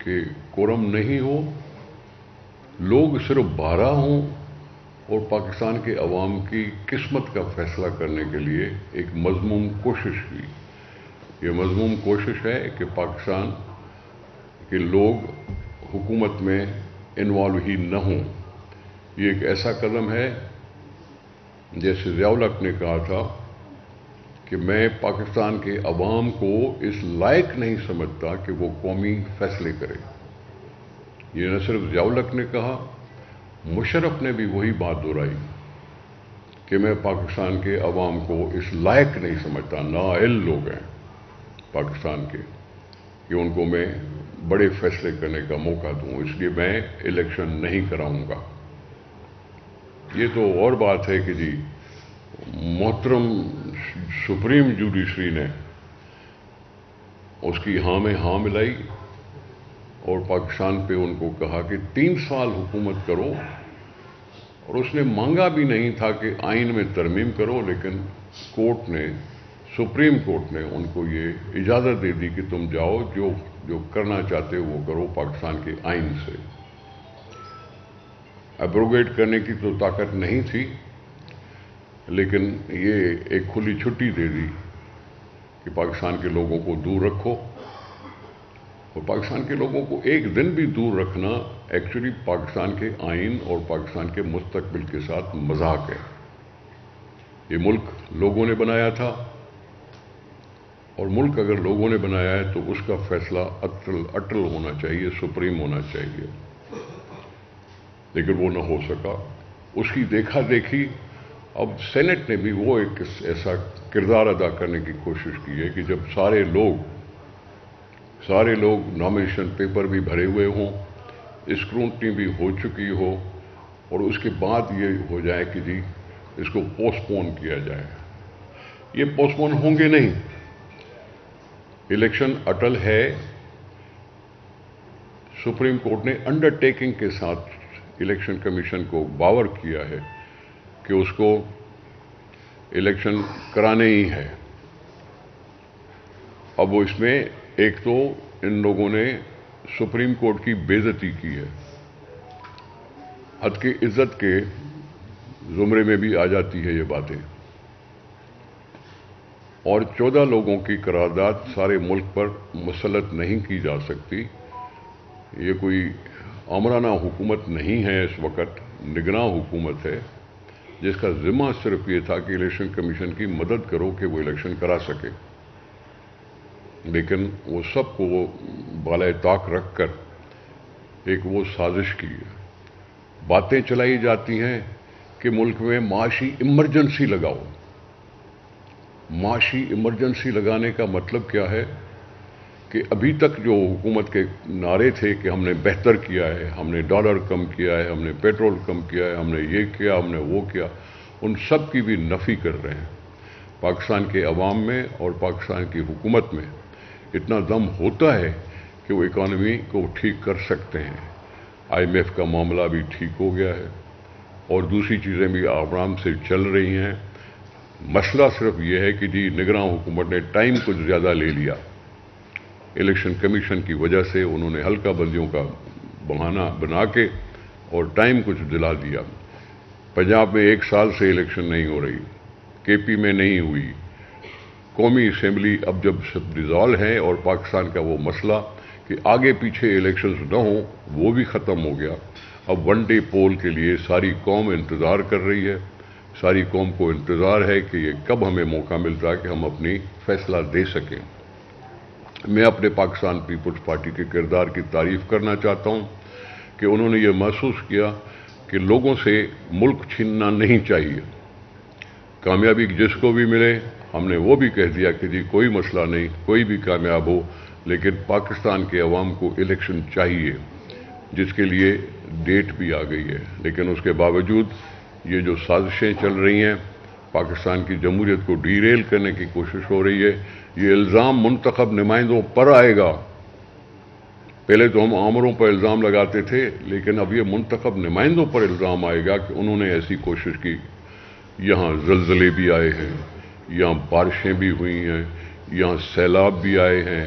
کہ کوورم نہیں ہو، لوگ صرف 12 ہوں اور پاکستان کے عوام کی قسمت کا فیصلہ کرنے کے لیے ایک مذموم کوشش کی۔ یہ مذموم کوشش ہے کہ پاکستان کے لوگ حکومت میں انوالو ہی نہ ہوں۔ یہ ایک ایسا قدم ہے جیسے ضیاء الحق نے کہا تھا کہ میں پاکستان کے عوام کو اس لائق نہیں سمجھتا کہ وہ قومی فیصلے کرے۔ یہ نہ صرف ضیاء الحق نے کہا، مشرف نے بھی وہی بات دہرائی کہ میں پاکستان کے عوام کو اس لائق نہیں سمجھتا، نااہل لوگ ہیں پاکستان کے، کہ ان کو میں بڑے فیصلے کرنے کا موقع دوں، اس لیے میں الیکشن نہیں کراؤں گا۔ یہ تو اور بات ہے کہ جی محترم سپریم جوڈیشری نے اس کی ہاں میں ہاں ملائی اور پاکستان پہ ان کو کہا کہ 3 سال حکومت کرو، اور اس نے مانگا بھی نہیں تھا کہ آئین میں ترمیم کرو، لیکن کورٹ نے، سپریم کورٹ نے ان کو یہ اجازت دے دی کہ تم جاؤ، جو کرنا چاہتے وہ کرو پاکستان کے آئین سے۔ ایبروگیٹ کرنے کی تو طاقت نہیں تھی، لیکن یہ ایک کھلی چھٹی دے دی کہ پاکستان کے لوگوں کو دور رکھو، اور پاکستان کے لوگوں کو ایک دن بھی دور رکھنا ایکچولی پاکستان کے آئین اور پاکستان کے مستقبل کے ساتھ مذاق ہے۔ یہ ملک لوگوں نے بنایا تھا، اور ملک اگر لوگوں نے بنایا ہے تو اس کا فیصلہ اٹل ہونا چاہیے، سپریم ہونا چاہیے، لیکن وہ نہ ہو سکا۔ اس کی دیکھا دیکھی اب سینٹ نے بھی وہ ایک ایسا کردار ادا کرنے کی کوشش کی ہے کہ جب سارے لوگ نامینیشن پیپر بھی بھرے ہوئے ہوں، اسکروٹنی بھی ہو چکی ہو، اور اس کے بعد یہ ہو جائے کہ جی اس کو پوسٹ پون کیا جائے۔ یہ پوسٹ پون ہوں گے نہیں، الیکشن اٹل ہے۔ سپریم کورٹ نے انڈر ٹیکنگ کے ساتھ الیکشن کمیشن کو باور کیا ہے کہ اس کو الیکشن کرانے ہی ہے۔ اب وہ اس میں ایک تو ان لوگوں نے سپریم کورٹ کی بے عزتی کی ہے، حد کی عزت کے زمرے میں بھی آ جاتی ہے یہ باتیں، اور 14 لوگوں کی قرارداد سارے ملک پر مسلط نہیں کی جا سکتی۔ یہ کوئی آمرانہ حکومت نہیں ہے، اس وقت نگراں حکومت ہے جس کا ذمہ صرف یہ تھا کہ الیکشن کمیشن کی مدد کرو کہ وہ الیکشن کرا سکے، لیکن وہ سب کو وہ بالائے طاق رکھ کر ایک وہ سازش کی ہے۔ باتیں چلائی جاتی ہیں کہ ملک میں معاشی ایمرجنسی لگاؤ۔ معاشی ایمرجنسی لگانے کا مطلب کیا ہے کہ ابھی تک جو حکومت کے نعرے تھے کہ ہم نے بہتر کیا ہے، ہم نے ڈالر کم کیا ہے، ہم نے پیٹرول کم کیا ہے، ہم نے یہ کیا، ہم نے وہ کیا، ان سب کی بھی نفی کر رہے ہیں۔ پاکستان کے عوام میں اور پاکستان کی حکومت میں اتنا دم ہوتا ہے کہ وہ اکانومی کو ٹھیک کر سکتے ہیں۔ IMF کا معاملہ بھی ٹھیک ہو گیا ہے، اور دوسری چیزیں بھی آرام سے چل رہی ہیں۔ مسئلہ صرف یہ ہے کہ جی نگراں حکومت نے ٹائم کچھ زیادہ لے لیا، الیکشن کمیشن کی وجہ سے انہوں نے ہلکا بندیوں کا بہانہ بنا کے اور ٹائم کچھ دلا دیا۔ پنجاب میں 1 سال سے الیکشن نہیں ہو رہی، KP میں نہیں ہوئی، قومی اسمبلی اب جب سب ڈیزالو ہیں، اور پاکستان کا وہ مسئلہ کہ آگے پیچھے الیکشنز نہ ہوں وہ بھی ختم ہو گیا۔ اب 1 ڈے پول کے لیے ساری قوم انتظار کر رہی ہے، ساری قوم کو انتظار ہے کہ یہ کب ہمیں موقع ملتا ہے کہ ہم اپنی فیصلہ دے سکیں۔ میں اپنے پاکستان پیپلز پارٹی کے کردار کی تعریف کرنا چاہتا ہوں کہ انہوں نے یہ محسوس کیا کہ لوگوں سے ملک چھیننا نہیں چاہیے۔ کامیابی جس کو بھی ملے، ہم نے وہ بھی کہہ دیا کہ جی کوئی مسئلہ نہیں، کوئی بھی کامیاب ہو، لیکن پاکستان کے عوام کو الیکشن چاہیے، جس کے لیے ڈیٹ بھی آ گئی ہے۔ لیکن اس کے باوجود یہ جو سازشیں چل رہی ہیں، پاکستان کی جمہوریت کو ڈیریل کرنے کی کوشش ہو رہی ہے، یہ الزام منتخب نمائندوں پر آئے گا۔ پہلے تو ہم آمروں پر الزام لگاتے تھے، لیکن اب یہ منتخب نمائندوں پر الزام آئے گا کہ انہوں نے ایسی کوشش کی۔ یہاں زلزلے بھی آئے ہیں، یہاں بارشیں بھی ہوئی ہیں، یہاں سیلاب بھی آئے ہیں،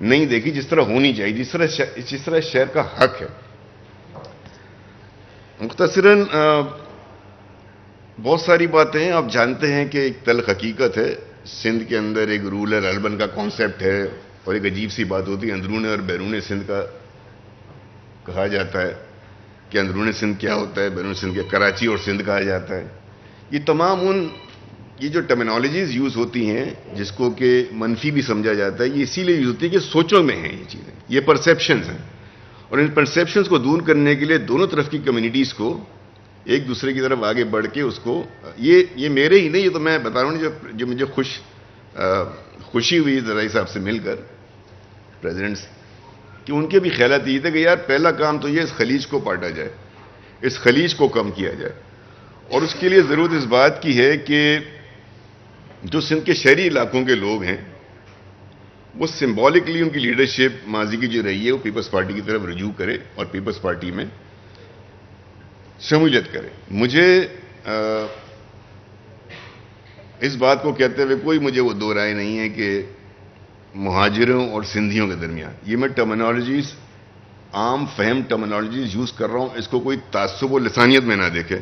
نہیں دیکھی جس طرح ہونی چاہیے، جس طرح شہر کا حق ہے۔ مختصراً بہت ساری باتیں ہیں، آپ جانتے ہیں کہ ایک تلخ حقیقت ہے، سندھ کے اندر ایک رورل اربن کا کانسیپٹ ہے، اور ایک عجیب سی بات ہوتی ہے اندرون اور بیرون سندھ کا کہا جاتا ہے کہ اندرون سندھ کیا ہوتا ہے، بیرون سندھ کے کراچی اور سندھ کہا جاتا ہے۔ یہ تمام یہ جو ٹرمینالوجیز یوز ہوتی ہیں جس کو کہ منفی بھی سمجھا جاتا ہے، یہ اسی لیے یوز ہوتی ہے کہ سوچوں میں ہیں یہ چیزیں، یہ پرسیپشنز ہیں، اور ان پرسیپشنز کو دور کرنے کے لیے دونوں طرف کی کمیونٹیز کو ایک دوسرے کی طرف آگے بڑھ کے اس کو یہ میرے ہی نہیں، یہ تو میں بتا رہا ہوں جو مجھے خوشی ہوئی زرداری صاحب سے مل کر پریزیڈنٹس، کہ ان کے بھی خیالات یہ تھے کہ یار پہلا کام تو یہ اس خلیج کو پاٹا جائے، اس خلیج کو کم کیا جائے، اور اس کے لیے ضرورت اس بات کی ہے کہ جو سندھ کے شہری علاقوں کے لوگ ہیں وہ سمبولکلی ان کی لیڈرشپ ماضی کی جو رہی ہے وہ پیپلز پارٹی کی طرف رجوع کرے اور پیپلز پارٹی میں شمولیت کرے۔ مجھے اس بات کو کہتے ہوئے کوئی مجھے وہ دو رائے نہیں ہے کہ مہاجروں اور سندھیوں کے درمیان، یہ میں ٹرمینالوجیز عام فہم ٹرمینالوجیز یوز کر رہا ہوں، اس کو کوئی تعصب و لسانیت میں نہ دیکھے۔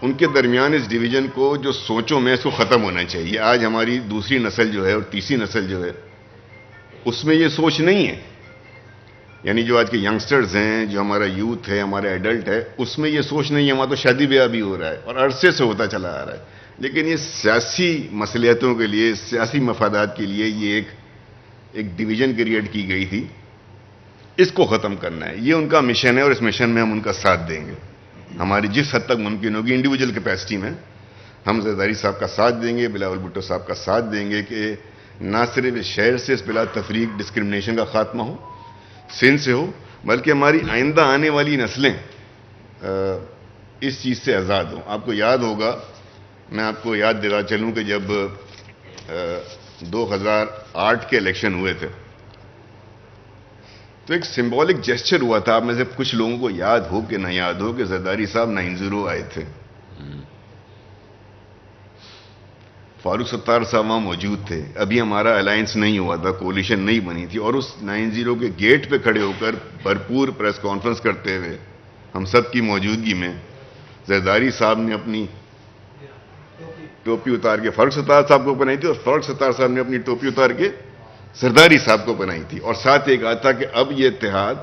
ان کے درمیان اس ڈویژن کو جو سوچوں میں اس کو ختم ہونا چاہیے۔ آج ہماری دوسری نسل جو ہے اور تیسری نسل جو ہے اس میں یہ سوچ نہیں ہے، یعنی جو آج کے ینگسٹرز ہیں، جو ہمارا یوتھ ہے، ہمارا ایڈلٹ ہے، اس میں یہ سوچ نہیں ہے۔ وہاں تو شادی بیاہ بھی ہو رہا ہے اور عرصے سے ہوتا چلا آ رہا ہے، لیکن یہ سیاسی مصلحتوں کے لیے، سیاسی مفادات کے لیے یہ ایک ڈویژن کریٹ کی گئی تھی، اس کو ختم کرنا ہے۔ یہ ان کا مشن ہے اور اس مشن میں ہم ان کا ساتھ دیں گے، ہماری جس حد تک ممکن ہوگی انڈیویجول کیپیسٹی میں ہم زرداری صاحب کا ساتھ دیں گے، بلاول بھٹو صاحب کا ساتھ دیں گے کہ نہ صرف اس شہر سے اس بلا تفریق ڈسکرمنیشن کا خاتمہ ہو، سندھ سے ہو، بلکہ ہماری آئندہ آنے والی نسلیں اس چیز سے آزاد ہوں۔ آپ کو یاد ہوگا، میں آپ کو یاد دلا چلوں کہ جب 2008 کے الیکشن ہوئے تھے تو ایک سمبولک جیسچر ہوا تھا، آپ میں سے کچھ لوگوں کو یاد ہو کہ نہ یاد ہو، کہ زرداری صاحب 9-0 آئے تھے، فاروق ستار صاحب وہاں موجود تھے، ابھی ہمارا الائنس نہیں ہوا تھا، کولیشن نہیں بنی تھی، اور اس 9-0 کے گیٹ پہ کھڑے ہو کر بھرپور پریس کانفرنس کرتے ہوئے ہم سب کی موجودگی میں زرداری صاحب نے اپنی ٹوپی اتار کے فاروق ستار صاحب کو پہنائی تھی، اور فاروق ستار صاحب نے اپنی ٹوپی اتار کے زرداری صاحب کو بنائی تھی، اور ساتھ ایک کہا تھا کہ اب یہ اتحاد